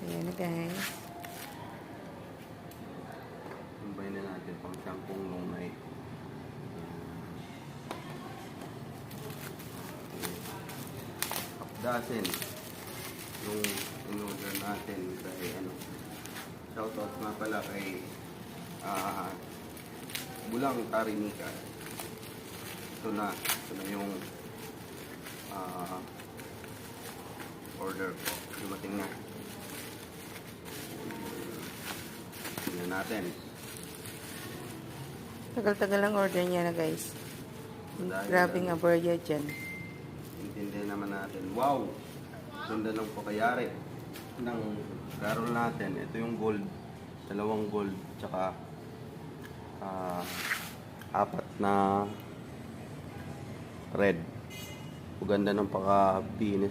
So, yan na guys. Tumbay na natin pang sampung long night. Kapdasin yung in-order natin kay shoutout nga pala kay Bulang Tarinika. Ito na yung order ko. Dumating na. Tingnan natin. Tagal-tagal ang order niya na guys. Dahil Grabing aberya dyan. intindihan naman natin. Wow! Ganda ng pakayari ng garol natin. Ito yung gold. Dalawang gold. Tsaka 4 na red. Ganda ng paka-binis